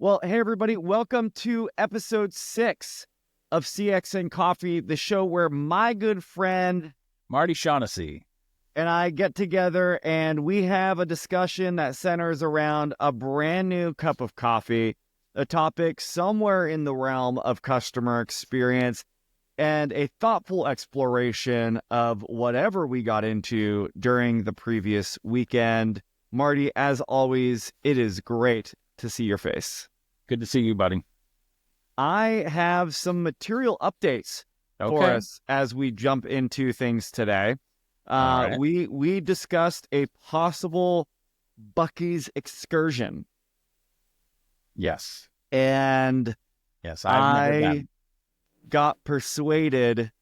Well, hey, everybody. Welcome to episode 6 of CXN Coffee, the show where my good friend Marty Shaughnessy and I get together and we have a discussion that centers around a brand new cup of coffee, a topic somewhere in the realm of customer experience, and a thoughtful exploration of whatever we got into during the previous weekend. Marty, as always, it is great to see your face. Good to see you, buddy. I have some material updates for us as we jump into things today. Right. We discussed a possible Buc-ee's excursion. Yes. And Yes, I've never been. got persuaded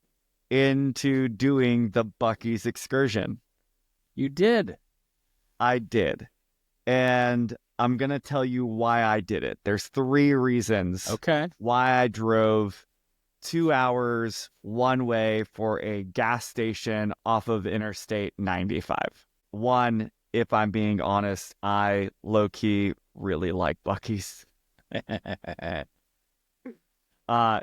into doing the Buc-ee's excursion. You did. I did. And I'm going to tell you why I did it. There's 3 reasons why I drove 2 hours one way for a gas station off of Interstate 95. One, if I'm being honest, I low-key really like Buc-ee's.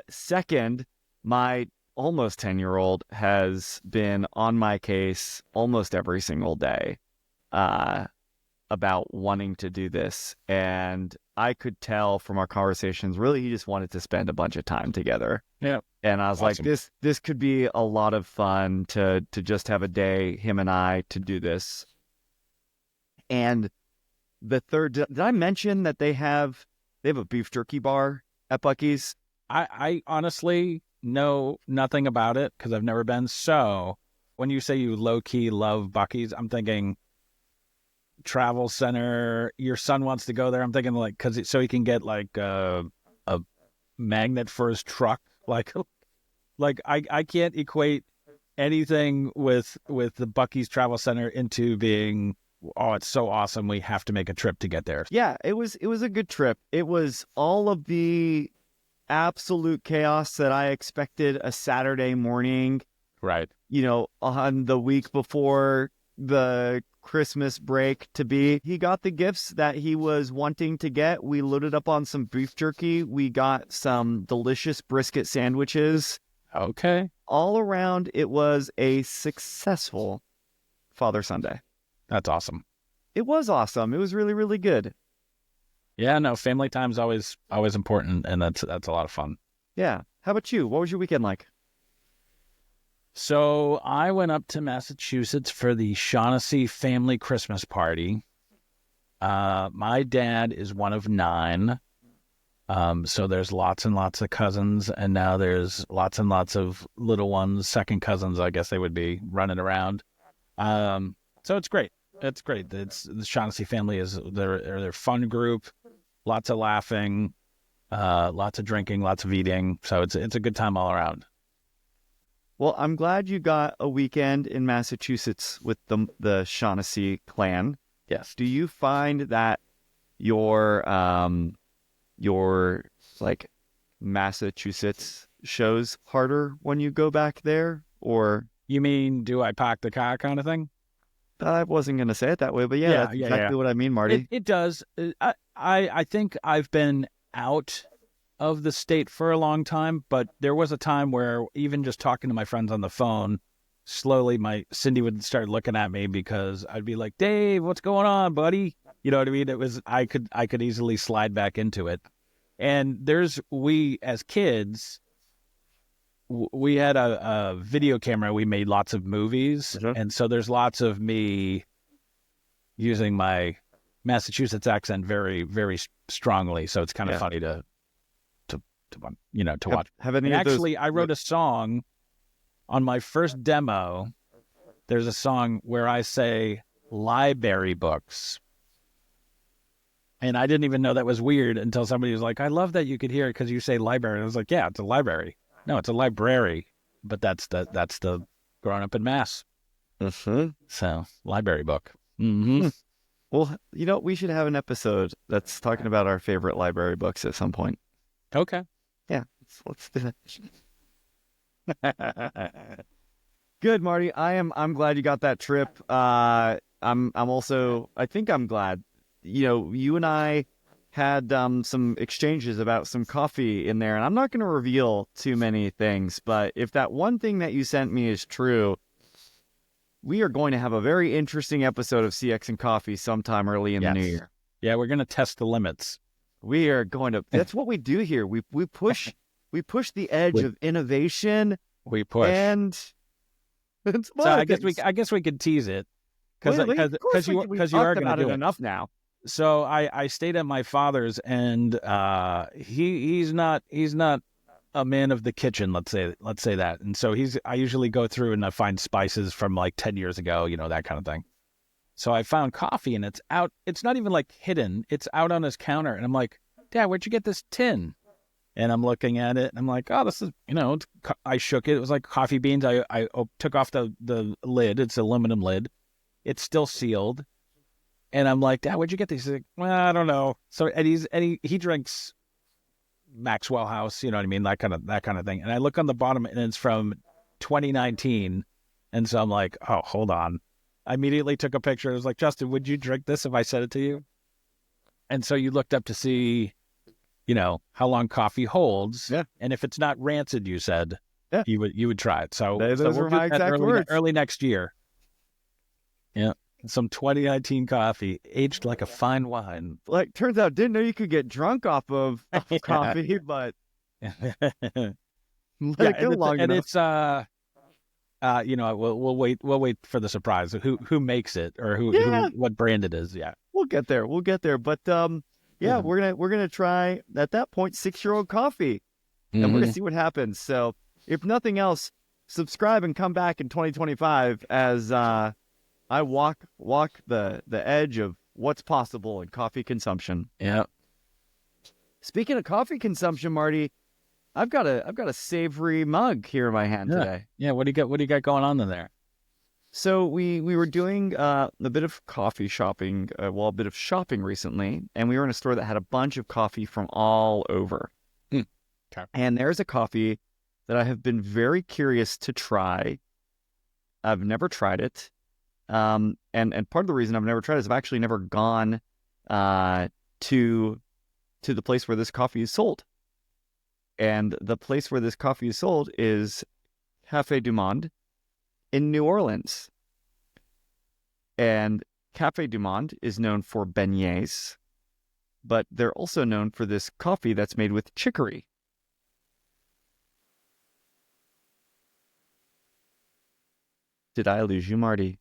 Second, my almost 10-year-old has been on my case almost every single day about wanting to do this, and I could tell from our conversations, really, he just wanted to spend a bunch of time together. Yeah. And I was like, this could be a lot of fun to just have a day, him and I, to do this. And the third, did I mention that they have a beef jerky bar at Buc-ee's? I honestly know nothing about it because I've never been. So when you say you low-key love Buc-ee's, I'm thinking travel center, your son wants to go there. I'm thinking so he can get like a magnet for his truck. Like I can't equate anything with the Buc-ee's travel center into being, oh, it's so awesome, we have to make a trip to get there. Yeah, it was a good trip. It was all of the absolute chaos that I expected a Saturday morning. Right. On the week before the Christmas break to be. He got the gifts that he was wanting to get. We loaded up on some beef jerky. We got some delicious brisket sandwiches. Okay. All around, it was a successful Father Sunday. That's awesome. It was awesome. It was really, really good. Yeah, no, family time's always important, and that's a lot of fun. Yeah. How about you? What was your weekend like? So I went up to Massachusetts for the Shaughnessy family Christmas party. My dad is one of 9. So there's lots and lots of cousins, and now there's lots and lots of little ones, second cousins, I guess they would be, running around. So it's great. It's great. The Shaughnessy family they're a fun group, lots of laughing, lots of drinking, lots of eating. So it's a good time all around. Well, I'm glad you got a weekend in Massachusetts with the Shaughnessy clan. Yes. Do you find that your like Massachusetts shows harder when you go back there, or? You mean, do I pack the car kind of thing? I wasn't going to say it that way, but that's exactly what I mean, Marty. It does. I think I've been out of the state for a long time, but there was a time where even just talking to my friends on the phone, slowly Cindy would start looking at me because I'd be like, Dave, what's going on, buddy? You know what I mean? It was, I could easily slide back into it. And we as kids, we had a video camera. We made lots of movies. Mm-hmm. And so there's lots of me using my Massachusetts accent very, very strongly. So it's kind of funny to watch. I wrote a song on my first demo. There's a song where I say library books. And I didn't even know that was weird until somebody was like, I love that you could hear it because you say library. And I was like, yeah, it's a library. No, it's a library. But that's the growing up in Mass. Mm-hmm. So, library book. Mm-hmm. Well, we should have an episode that's talking about our favorite library books at some point. Okay. Yeah, let's do that. Good, Marty. I'm glad you got that trip. I'm also, I think I'm glad, you and I had some exchanges about some coffee in there, and I'm not going to reveal too many things, but if that one thing that you sent me is true, we are going to have a very interesting episode of CX and Coffee sometime early in the new year. Yeah, we're going to test the limits. We are going to. That's what we do here. We push the edge of innovation. We push, and so I guess we could tease it because you are going to do it enough now. So I stayed at my father's, and he's not a man of the kitchen. Let's say that. And so I usually go through and I find spices from like 10 years ago, that kind of thing. So I found coffee, and it's out. It's not even like hidden. It's out on his counter, and I'm like, Dad, where'd you get this tin? And I'm looking at it, and I'm like, oh, this is, I shook it. It was like coffee beans. I took off the lid. It's aluminum lid. It's still sealed. And I'm like, Dad, where'd you get these? He's like, well, I don't know. So and he drinks Maxwell House, you know what I mean, that kind of thing. And I look on the bottom, and it's from 2019, and so I'm like, oh, hold on. I immediately took a picture. I was like, Justin, would you drink this if I sent it to you? And so you looked up to see, how long coffee holds, and if it's not rancid, you said, you would try it. So those were my exact words. Early next year. Yeah. Some 2019 coffee, aged like a fine wine. Like, turns out, didn't know you could get drunk off of coffee, but let it go long enough. It's we'll wait for the surprise. Who makes it, or what brand it is? Yeah, we'll get there. But we're gonna try at that point 6-year-old coffee, and we're gonna see what happens. So if nothing else, subscribe and come back in 2025 as I walk the edge of what's possible in coffee consumption. Yeah. Speaking of coffee consumption, Marty, I've got a savory mug here in my hand today. Yeah. What do you got going on in there? So we were doing a bit of coffee shopping, a bit of shopping recently, and we were in a store that had a bunch of coffee from all over. Okay. And there's a coffee that I have been very curious to try. I've never tried it. And part of the reason I've never tried it is I've actually never gone to the place where this coffee is sold. And the place where this coffee is sold is Cafe du Monde in New Orleans. And Cafe du Monde is known for beignets, but they're also known for this coffee that's made with chicory. Did I lose you, Marty?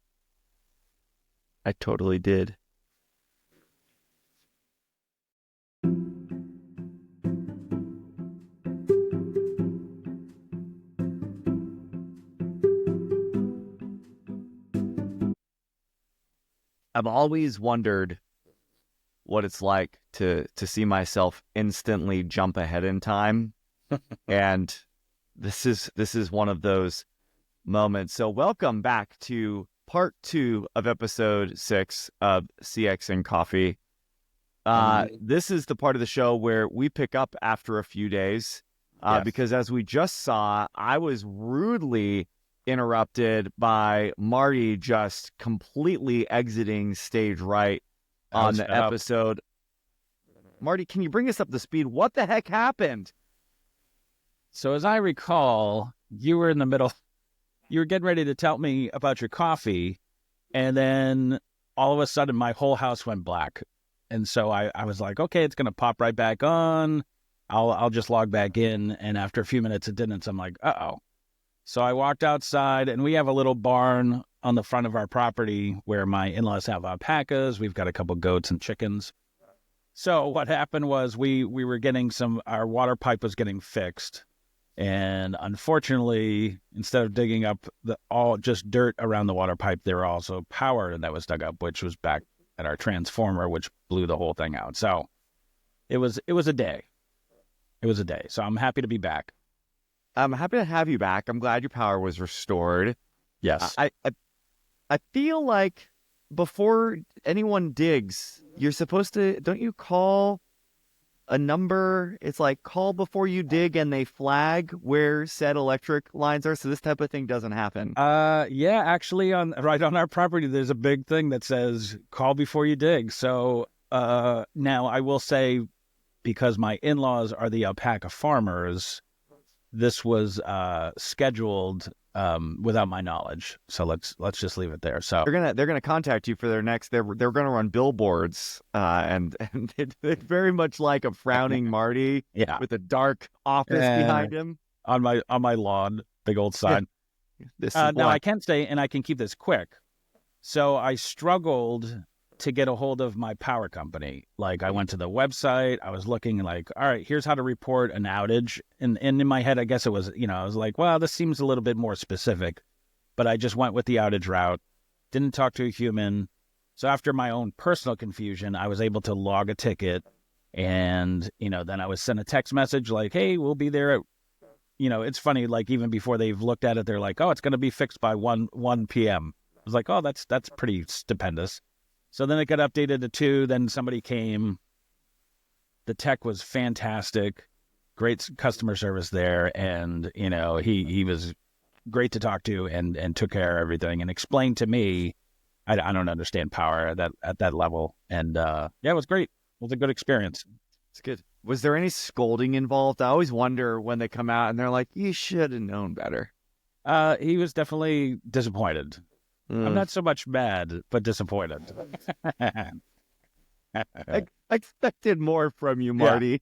I totally did. I've always wondered what it's like to see myself instantly jump ahead in time. And this is one of those moments. So welcome back to part 2 of episode 6 of CX and Coffee. This is the part of the show where we pick up after a few days because as we just saw, I was rudely interrupted by Marty just completely exiting stage right on the episode. Marty, can you bring us up to speed? What the heck happened? So as I recall, you were in the middle. You were getting ready to tell me about your coffee, and then all of a sudden my whole house went black. And so I was like, okay, it's going to pop right back on. I'll just log back in. And after a few minutes it didn't. So I'm like, uh-oh. So I walked outside, and we have a little barn on the front of our property where my in-laws have alpacas. We've got a couple goats and chickens. So what happened was we were getting our water pipe was getting fixed. And unfortunately, instead of digging up all just dirt around the water pipe, there were also power that was dug up, which was back at our transformer, which blew the whole thing out. So it was a day. It was a day. So I'm happy to be back. I'm happy to have you back. I'm glad your power was restored. Yes. I feel like before anyone digs, you're supposed to, don't you call a number? It's like call before you dig, and they flag where said electric lines are, so this type of thing doesn't happen. Yeah, actually right on our property there's a big thing that says call before you dig. So Now I will say, because my in-laws are the alpaca farmers, this was scheduled without my knowledge. So let's just leave it there. So They're gonna contact you for their next. They're gonna run billboards, and it's very much like a frowning Marty, yeah, with a dark office behind him on my lawn, big old sign. This Now is one. I can say, and I can keep this quick. So I struggled to get a hold of my power company. Like, I went to the website, I was looking like, all right, here's how to report an outage. And in my head, I guess it was, I was like, well, this seems a little bit more specific. But I just went with the outage route, didn't talk to a human. So after my own personal confusion, I was able to log a ticket. And, then I was sent a text message like, hey, we'll be there at, it's funny, like, even before they've looked at it, they're like, oh, it's going to be fixed by 1 p.m. I was like, oh, that's pretty stupendous. So then it got updated to 2. Then somebody came. The tech was fantastic, great customer service there, and he was great to talk to and took care of everything and explained to me. I don't understand power at that level, and it was great. It was a good experience. It's good. Was there any scolding involved? I always wonder when they come out and they're like, "You should have known better." He was definitely disappointed. I'm not so much mad, but disappointed. I expected more from you, Marty.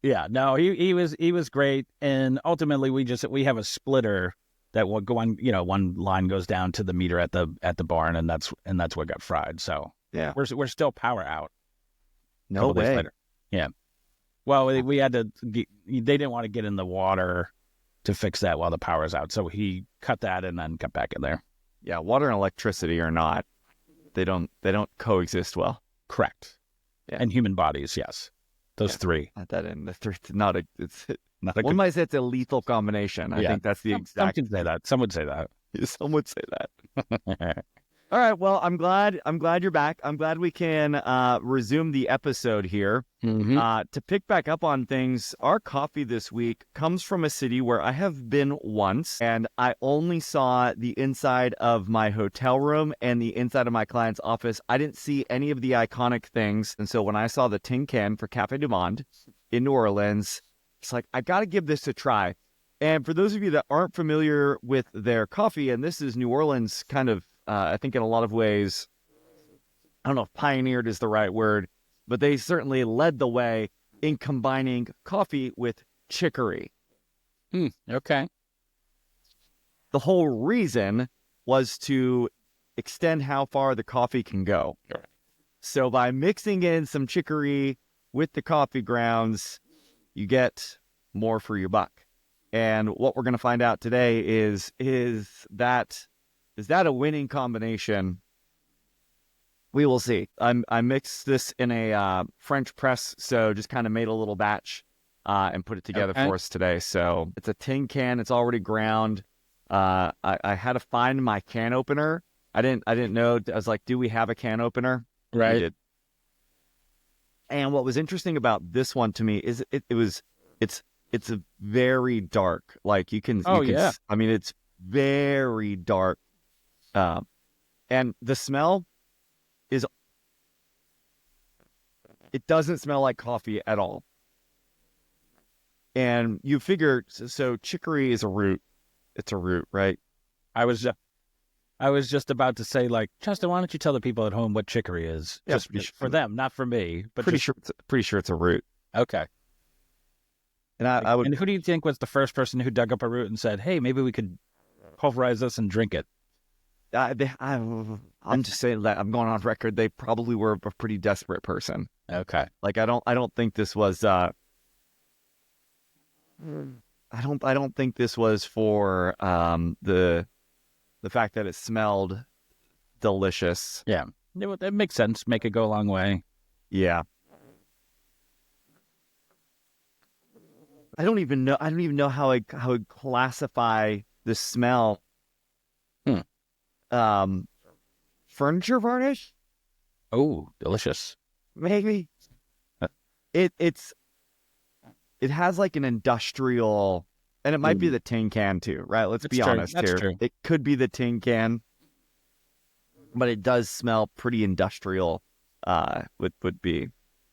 Yeah, no, he was great, and ultimately we have a splitter that will go on. One line goes down to the meter at the barn, and that's what got fried. So yeah, we're still power out. No way. Later. Yeah. Well, we had to. They didn't want to get in the water to fix that while the power's out, so he cut that and then got back in there. Yeah, water and electricity are not. They don't coexist well. Correct. Yeah. And human bodies, yes. Those three. At that end, it's not a. It's not a one good... might say it's a lethal combination. I think that's the exact. Some can say that. Some would say that. Some would say that. All right. Well, I'm glad you're back. I'm glad we can resume the episode here. Mm-hmm. To pick back up on things, our coffee this week comes from a city where I have been once, and I only saw the inside of my hotel room and the inside of my client's office. I didn't see any of the iconic things. And so when I saw the tin can for Cafe du Monde in New Orleans, it's like, I got to give this a try. And for those of you that aren't familiar with their coffee, and this is New Orleans kind of, I think in a lot of ways, I don't know if pioneered is the right word, but they certainly led the way in combining coffee with chicory. Okay. The whole reason was to extend how far the coffee can go. Right. So by mixing in some chicory with the coffee grounds, you get more for your buck. And what we're going to find out today is that a winning combination? We will see. I mixed this in a French press, so just kind of made a little batch and put it together for us today. So it's a tin can. It's already ground. I had to find my can opener. I didn't know. I was like, do we have a can opener? Right. We did. And what was interesting about this one to me is it's a very dark. Like you can. I mean, it's very dark. And the smell is, it doesn't smell like coffee at all. And you figure, so chicory is a root. It's a root, right? I was just about to say, like, Justin, why don't you tell the people at home what chicory is? Yeah, just for them, not for me. But pretty sure it's a root. Okay. And I would. And who do you think was the first person who dug up a root and said, "Hey, maybe we could pulverize this and drink it"? I'm just saying that I'm going on record. They probably were a pretty desperate person. Okay. Like I don't think this was. I don't think this was for the fact that it smelled delicious. Yeah, it makes sense. Make it go a long way. Yeah. I don't even know how I would classify the smell. Furniture varnish? Oh, delicious. Maybe. It has like an industrial, and it might be the tin can too, right? Let's be honest here. True. It could be the tin can, but it does smell pretty industrial would be.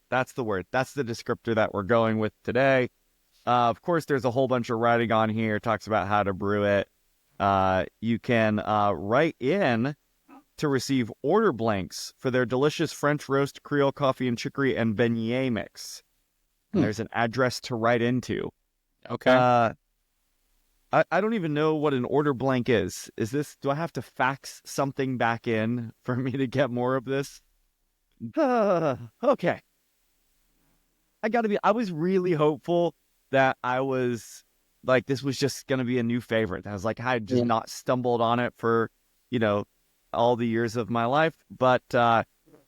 That's the word. That's the descriptor that we're going with today. Of course, there's a whole bunch of writing on here. It talks about how to brew it. You can write in to receive order blanks for their delicious French roast, Creole coffee and chicory and beignet mix. And there's an address to write into. Okay. I don't even know what an order blank is. Do I have to fax something back in for me to get more of this? Okay. I was really hopeful that I was like, this was just going to be a new favorite. I was like, I had just not stumbled on it for, all the years of my life. But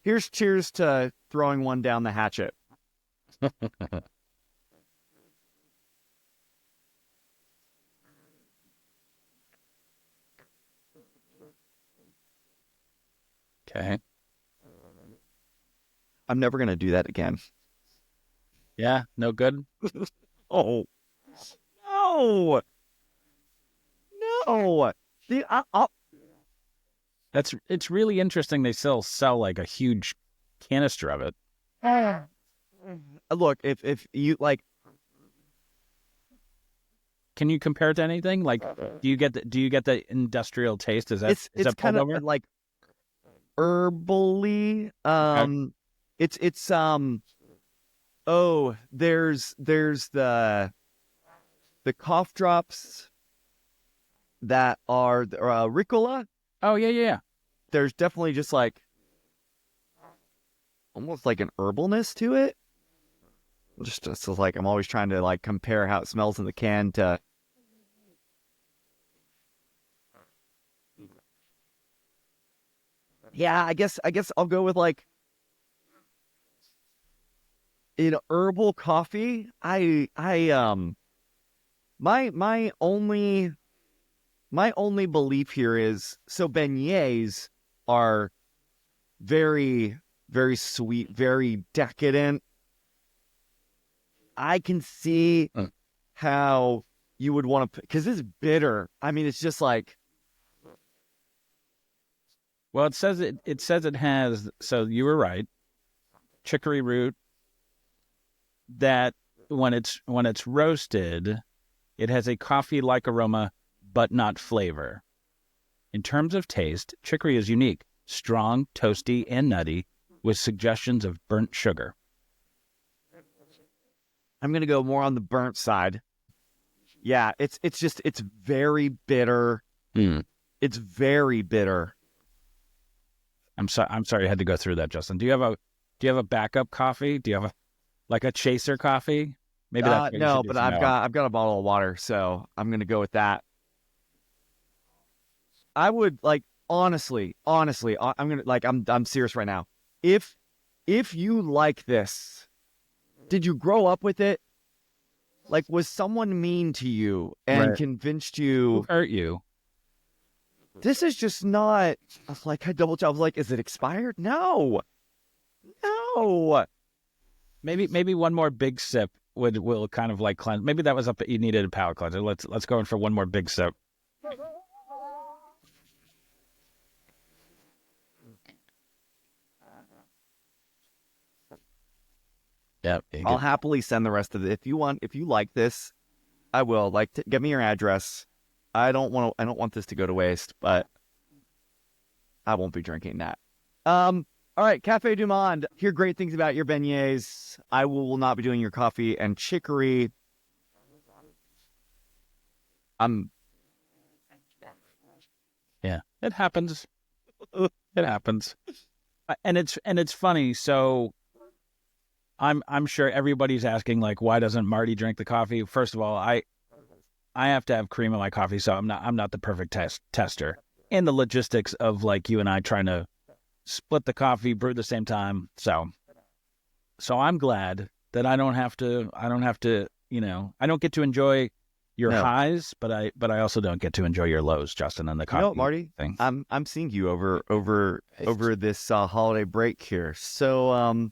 here's cheers to throwing one down the hatchet. Okay. I'm never going to do that again. Yeah, no good? Oh, no. No. It's really interesting they still sell like a huge canister of it. Look, if you like, can you compare it to anything? Like, do you get the industrial taste? Is that it's kind of like herbally. It's oh, there's the cough drops that are Ricola. Oh yeah. There's definitely just like almost like an herbalness to it. Just like I'm always trying to like compare how it smells in the can to. Yeah, I guess I'll go with like herbal coffee. My only belief here is so beignets are very, very sweet, very decadent. I can see how you would want to, because it's bitter. I mean, it's just like. Well, it says it has. So you were right. Chicory root. That when it's roasted, it has a coffee-like aroma, but not flavor. In terms of taste, chicory is unique, strong, toasty, and nutty, with suggestions of burnt sugar. I'm going to go more on the burnt side. Yeah, it's very bitter. It's very bitter. I'm sorry I had to go through that, Justin. Do you have a backup coffee? Do you have a chaser coffee? Maybe that's no, but I've got a bottle of water, so I'm going to go with that. I would like honestly, I'm going to I'm serious right now. If you like this, did you grow up with it? Like, was someone mean to you and convinced you? Who hurt you? This is just not. Like, I double checked. I was like, is it expired? No. Maybe one more big sip will kind of like cleanse. Maybe that was up. You needed a palate cleanser. Let's go in for one more big sip. Yeah, I'll happily send the rest of it if you want. If you like this, I will. Like, get me your address. I don't want this to go to waste, but I won't be drinking that. All right, Cafe du Monde. Hear great things about your beignets. I will not be doing your coffee and chicory. Yeah, it happens. It happens, and it's funny. So, I'm sure everybody's asking like, why doesn't Marty drink the coffee? First of all, I have to have cream in my coffee, so I'm not the perfect tester. And the logistics of like you and I trying to split the coffee, brew at the same time. So I'm glad that I don't have to, I don't get to enjoy your highs, but I also don't get to enjoy your lows, Justin, and the coffee Marty, thing. I'm seeing you over this holiday break here. So,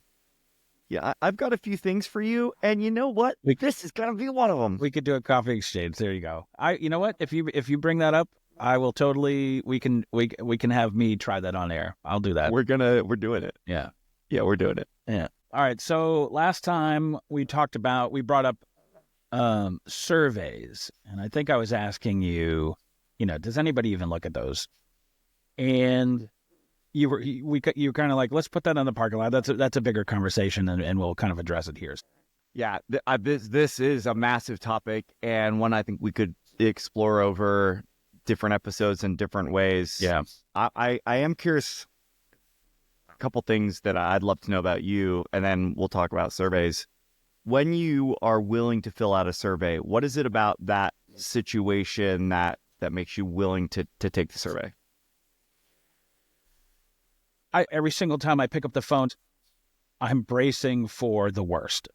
yeah, I've got a few things for you, and you know what? This is gonna be one of them. We could do a coffee exchange. There you go. You know what? If you bring that up, I will totally. We can have me try that on air. I'll do that. We're doing it. Yeah. Yeah, we're doing it. Yeah. All right. So last time we brought up surveys, and I think I was asking you, does anybody even look at those? And you were kind of like, let's put that on the parking lot. That's a bigger conversation, and we'll kind of address it here. Yeah, this is a massive topic, and one I think we could explore over different episodes in different ways. Yeah. I am curious. A couple things that I'd love to know about you, and then we'll talk about surveys. When you are willing to fill out a survey, what is it about that situation that makes you willing to take the survey? Every single time I pick up the phone, I'm bracing for the worst.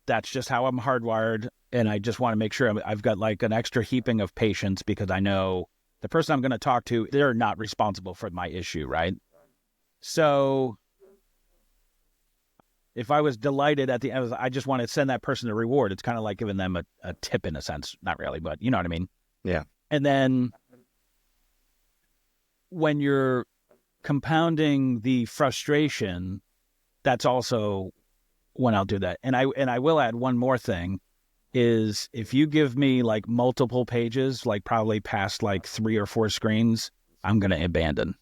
That's just how I'm hardwired, and I just want to make sure I've got like an extra heaping of patience, because I know the person I'm going to talk to, they're not responsible for my issue, right? So if I was delighted at the end, I just want to send that person a reward. It's kind of like giving them a tip in a sense. Not really, but you know what I mean? Yeah. And then when you're compounding the frustration, that's also when I'll do that. And I will add one more thing, is if you give me like multiple pages, like probably past like 3 or 4 screens, I'm going to abandon.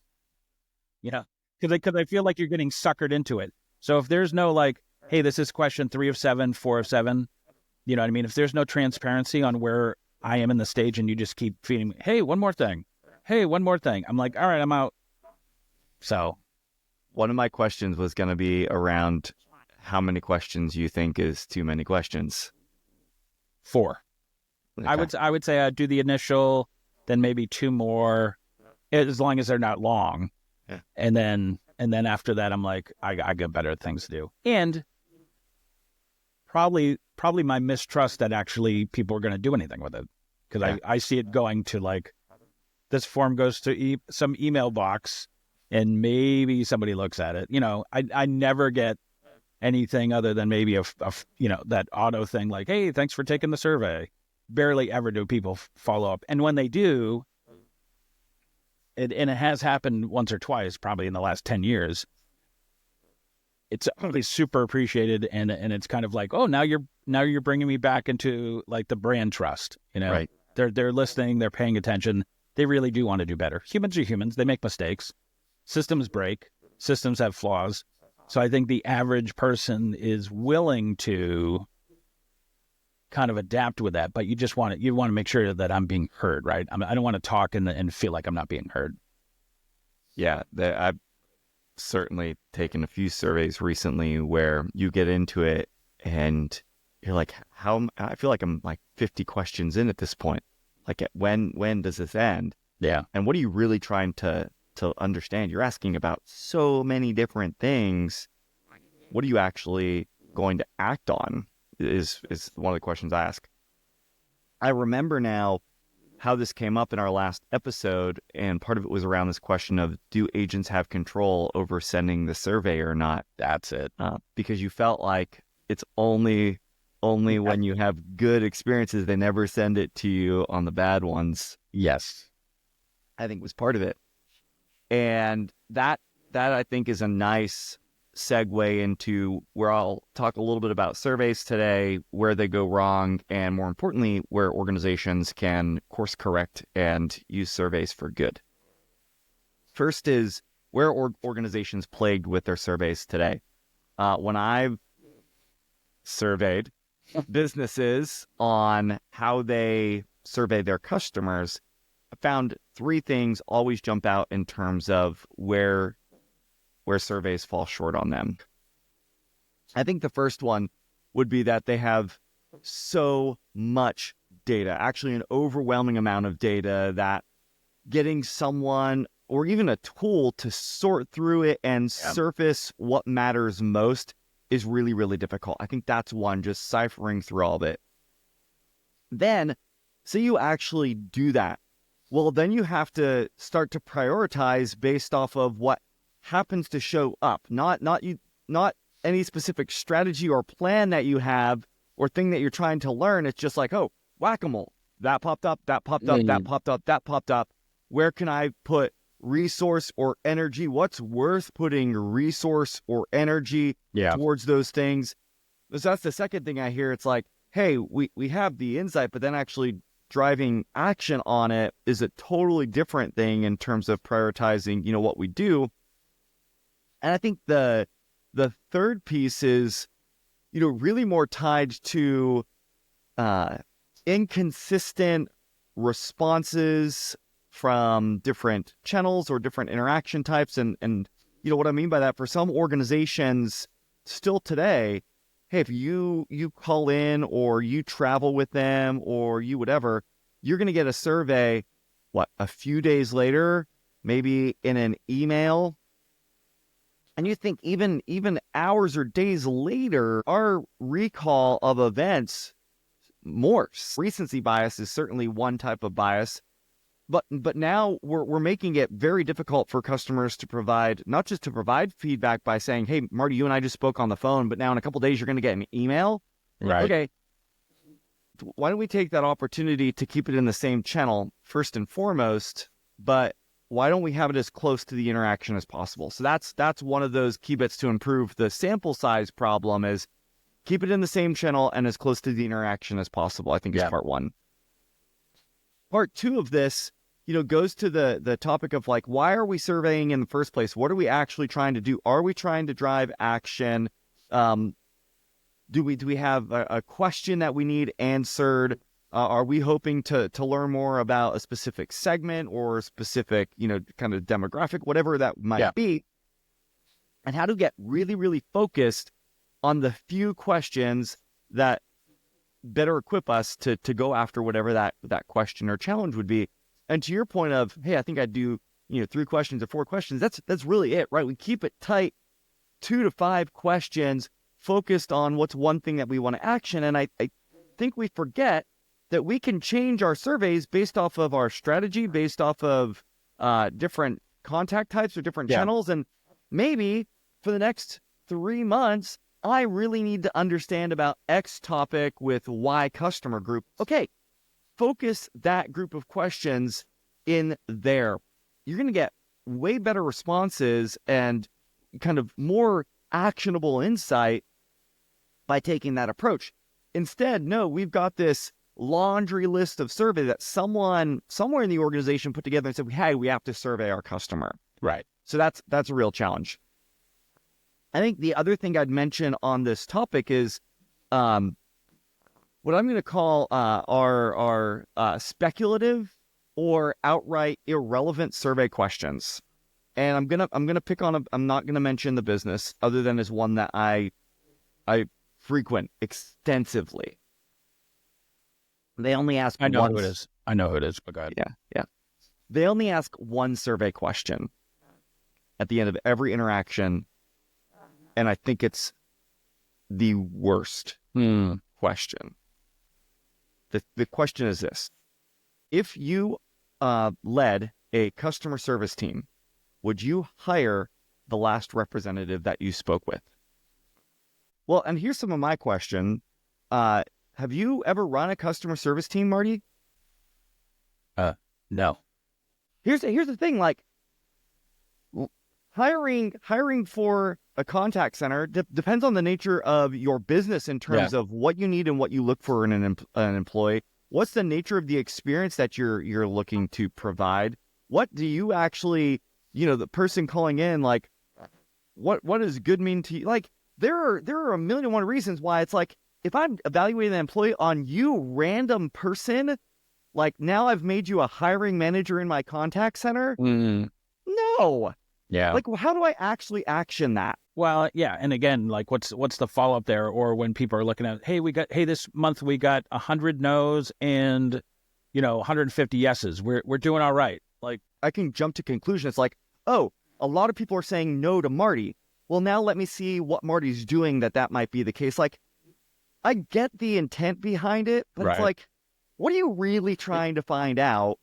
Because I feel like you're getting suckered into it. So if there's no like, hey, this is question 3 of 7, 4 of 7, you know what I mean? If there's no transparency on where I am in the stage, and you just keep feeding me, hey, one more thing. Hey, one more thing. I'm like, all right, I'm out. So one of my questions was going to be around how many questions you think is too many questions. 4. Okay. I would say I'd do the initial, then maybe 2 more, as long as they're not long. Yeah. And then after that, I'm like, I got better things to do. And probably my mistrust that actually people are going to do anything with it. Because I see it going to like, this form goes to some email box, and maybe somebody looks at it. I never get anything other than maybe that auto thing like, hey, thanks for taking the survey. Barely ever do people follow up. And when they do, and it has happened once or twice, probably in the last 10 years, it's always super appreciated. And it's kind of like, oh, now you're bringing me back into like the brand trust, Right. They're listening, they're paying attention. They really do want to do better. Humans are humans. They make mistakes. Systems break. Systems have flaws. So I think the average person is willing to kind of adapt with that, but you want to make sure that I'm being heard, right? I don't want to talk and feel like I'm not being heard. Yeah, I've certainly taken a few surveys recently where you get into it and you're like, I feel like I'm like 50 questions in at this point. Like, when does this end? Yeah. And what are you really trying to understand? You're asking about so many different things. What are you actually going to act on is one of the questions I ask. I remember now how this came up in our last episode, and part of it was around this question of, do agents have control over sending the survey or not? That's it. Because you felt like it's only when you have good experiences, they never send it to you on the bad ones. Yes. I think was part of it. And that I think is a nice segue into where I'll talk a little bit about surveys today, where they go wrong, and more importantly, where organizations can course correct and use surveys for good. First is, where are organizations plagued with their surveys today? When I've surveyed businesses on how they survey their customers, I found 3 things always jump out in terms of where surveys fall short on them. I think the first one would be that they have so much data, actually an overwhelming amount of data, that getting someone or even a tool to sort through it and surface what matters most is really, really difficult. I think that's one, just ciphering through all of it. Then, say you actually do that. Well, then you have to start to prioritize based off of what happens to show up, not any specific strategy or plan that you have or thing that you're trying to learn. It's just like, oh, whack-a-mole. That popped up, that popped up, that popped up, that popped up. Where can I put resource or energy, what's worth putting resource or energy towards those things. So that's the second thing I hear. It's like, hey, we have the insight, but then actually driving action on it is a totally different thing in terms of prioritizing, what we do. And I think the third piece is, really more tied to inconsistent responses from different channels or different interaction types. And what I mean by that, for some organizations still today, hey, if you call in or you travel with them or you whatever, you're going to get a survey, a few days later, maybe in an email. And you think even hours or days later, our recall of events morphs. Recency bias is certainly one type of bias. But now we're making it very difficult for customers to provide, not just to provide feedback by saying, hey, Marty, you and I just spoke on the phone, but now in a couple of days, you're going to get an email. Right. Okay. Why don't we take that opportunity to keep it in the same channel first and foremost, but why don't we have it as close to the interaction as possible? So that's one of those key bits to improve the sample size problem is keep it in the same channel and as close to the interaction as possible, I think is part one. Part two of this, goes to the topic of like, why are we surveying in the first place? What are we actually trying to do? Are we trying to drive action? Do we have a question that we need answered? Are we hoping to learn more about a specific segment or a specific, kind of demographic, whatever that might be? And how to get really, really focused on the few questions that better equip us to go after whatever that question or challenge would be. And to your point of, hey, I think I'd do, 3 questions or 4 questions. That's really it, right? We keep it tight, 2 to 5 questions focused on what's one thing that we want to action. And I think we forget that we can change our surveys based off of our strategy, based off of different contact types or different channels. And maybe for the next 3 months, I really need to understand about X topic with Y customer group. Okay, focus that group of questions in there. You're going to get way better responses and kind of more actionable insight by taking that approach. Instead, no, we've got this laundry list of survey that someone somewhere in the organization put together and said, hey, we have to survey our customer. Right. So that's a real challenge. I think the other thing I'd mention on this topic is what I'm going to call our speculative or outright irrelevant survey questions. And I'm gonna pick on I'm not gonna mention the business other than as one that I frequent extensively. They only ask I know who it is, but go ahead. Yeah. They only ask one survey question at the end of every interaction. And I think it's the worst question. The question is this. If you led a customer service team, would you hire the last representative that you spoke with? Well, and here's some of my question. Have you ever run a customer service team, Marty? No. Here's the thing, like hiring for a contact center depends on the nature of your business in terms of what you need and what you look for in an employee. What's the nature of the experience that you're looking to provide? What do you actually, the person calling in, like, what does good mean to you? Like, there are a million and one reasons why it's like, if I'm evaluating an employee on you, random person, like now I've made you a hiring manager in my contact center. No. Yeah. Like, how do I actually action that? Well, yeah, and again, like, what's the follow up there? Or when people are looking at, hey, this month we got 100 no's and 150 yeses. We're doing all right. Like, I can jump to conclusion. It's like, oh, a lot of people are saying no to Marty. Well, now let me see what Marty's doing that might be the case. Like, I get the intent behind it, but It's like, what are you really trying to find out?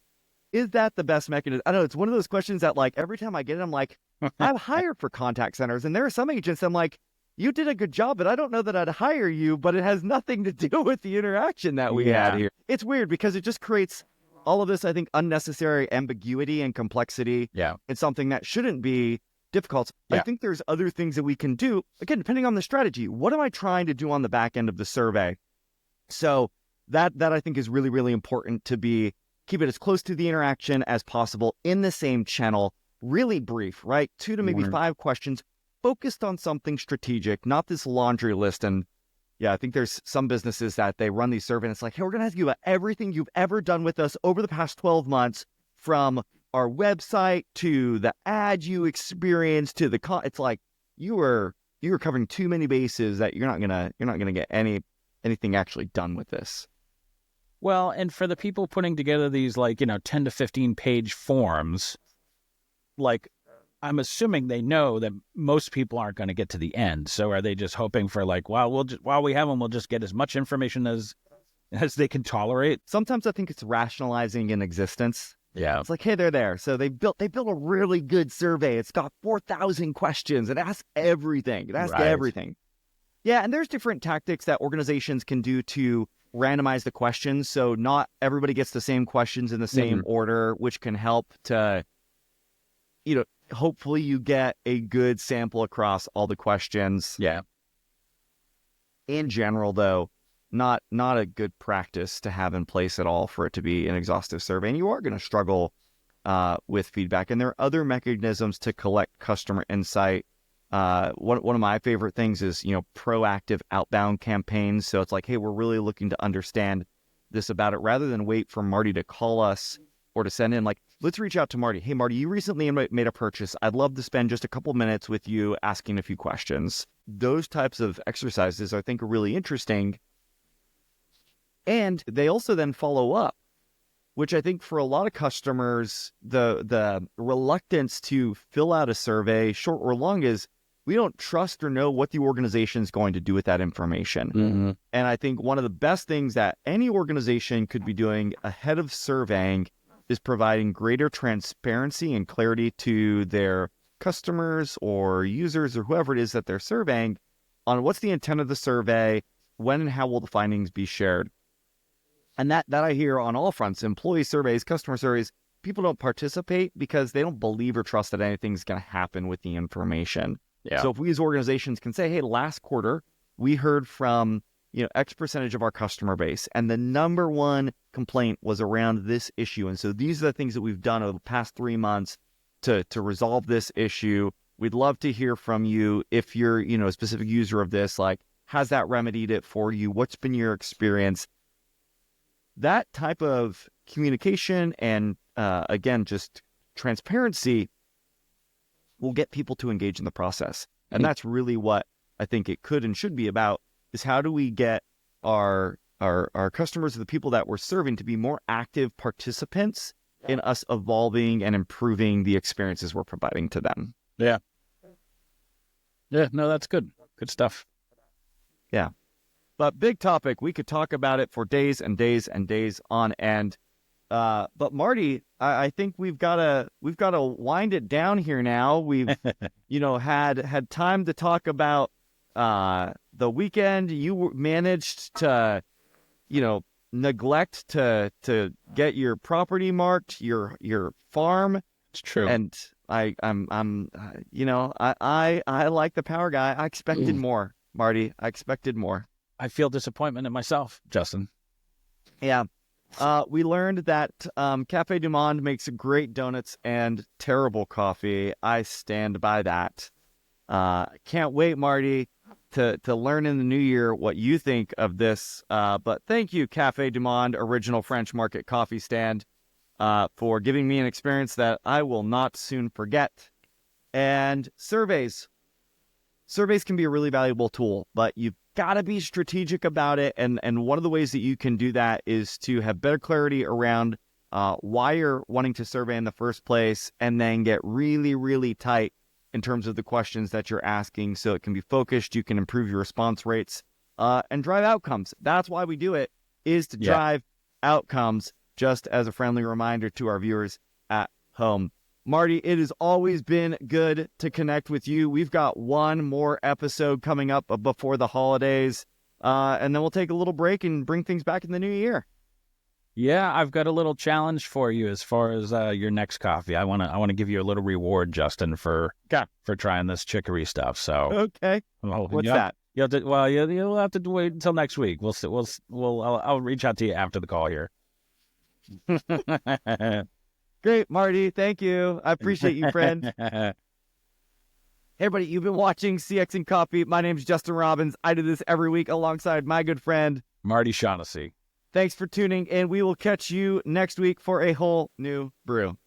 Is that the best mechanism? I don't know. It's one of those questions that, like, every time I get it, I'm like, I've hired for contact centers, and there are some agents I'm like, you did a good job, but I don't know that I'd hire you, but it has nothing to do with the interaction that we had here. It's weird because it just creates all of this, I think, unnecessary ambiguity and complexity. Yeah. It's something that shouldn't be difficult. Yeah. I think there's other things that we can do, again, depending on the strategy. What am I trying to do on the back end of the survey? So that I think is really, really important to keep it as close to the interaction as possible in the same channel, really brief, right? 2 to maybe 5 questions focused on something strategic, not this laundry list. And yeah, I think there's some businesses that they run these surveys and it's like, hey, we're going to ask you about everything you've ever done with us over the past 12 months, from our website to the ad you experienced to it's like you are covering too many bases that you're not gonna get anything actually done with this. Well, and for the people putting together these 10 to 15 page forms, I'm assuming they know that most people aren't going to get to the end. So are they just hoping for while we have them, we'll just get as much information as they can tolerate? Sometimes I think it's rationalizing in existence. Yeah. It's like, hey, they're there. So they built a really good survey. It's got 4,000 questions. It asks everything. Everything. Yeah, and there's different tactics that organizations can do to randomize the questions. So not everybody gets the same questions in the same order, which can help to, hopefully you get a good sample across all the questions. Yeah. In general, though, not a good practice to have in place at all for it to be an exhaustive survey. And you are going to struggle with feedback. And there are other mechanisms to collect customer insight. One of my favorite things is, proactive outbound campaigns. So it's like, hey, we're really looking to understand this about it, rather than wait for Marty to call us or to send in, let's reach out to Marty. Hey, Marty, you recently made a purchase. I'd love to spend just a couple minutes with you asking a few questions. Those types of exercises, I think, are really interesting. And they also then follow up, which I think for a lot of customers, the reluctance to fill out a survey, short or long, is we don't trust or know what the organization is going to do with that information. Mm-hmm. And I think one of the best things that any organization could be doing ahead of surveying is providing greater transparency and clarity to their customers or users or whoever it is that they're surveying on what's the intent of the survey, when and how will the findings be shared. And that I hear on all fronts: employee surveys, customer surveys. People don't participate because they don't believe or trust that anything's going to happen with the information. Yeah. So if we as organizations can say, hey, last quarter, we heard from X percentage of our customer base, and the number one complaint was around this issue. And so these are the things that we've done over the past 3 months to resolve this issue. We'd love to hear from you. If you're, a specific user of this, has that remedied it for you? What's been your experience? That type of communication and, again, just transparency will get people to engage in the process. And that's really what I think it could and should be about, is how do we get our customers, the people that we're serving, to be more active participants in us evolving and improving the experiences we're providing to them. Yeah. Yeah, no, that's good. Good stuff. Yeah. But big topic. We could talk about it for days and days and days on end. But Marty, I think we've got to wind it down here now. We've, had time to talk about the weekend. You managed to, neglect to get your property marked, your farm. It's true. And I like the power guy. I expected more, Marty. I expected more. I feel disappointment in myself, Justin. Yeah. We learned that Cafe du Monde makes great donuts and terrible coffee. I stand by that. Can't wait, Marty, to learn in the new year what you think of this. But thank you, Cafe du Monde, original French market coffee stand, for giving me an experience that I will not soon forget. And surveys. Surveys can be a really valuable tool, but you've got to be strategic about it. And one of the ways that you can do that is to have better clarity around why you're wanting to survey in the first place, and then get really, really tight in terms of the questions that you're asking, so it can be focused. You can improve your response rates and drive outcomes. That's why we do it, is to drive outcomes, just as a friendly reminder to our viewers at home. Marty, it has always been good to connect with you. We've got one more episode coming up before the holidays, and then we'll take a little break and bring things back in the new year. Yeah, I've got a little challenge for you as far as your next coffee. I wanna give you a little reward, Justin, Okay. for trying this chicory stuff. So, Okay. well, What's that? you'll have to wait until next week. I'll reach out to you after the call here. Great, Marty. Thank you. I appreciate you, friend. Hey, everybody, you've been watching CX and Coffee. My name's Justin Robbins. I do this every week alongside my good friend Marty Shaughnessy. Thanks for tuning in. We will catch you next week for a whole new brew.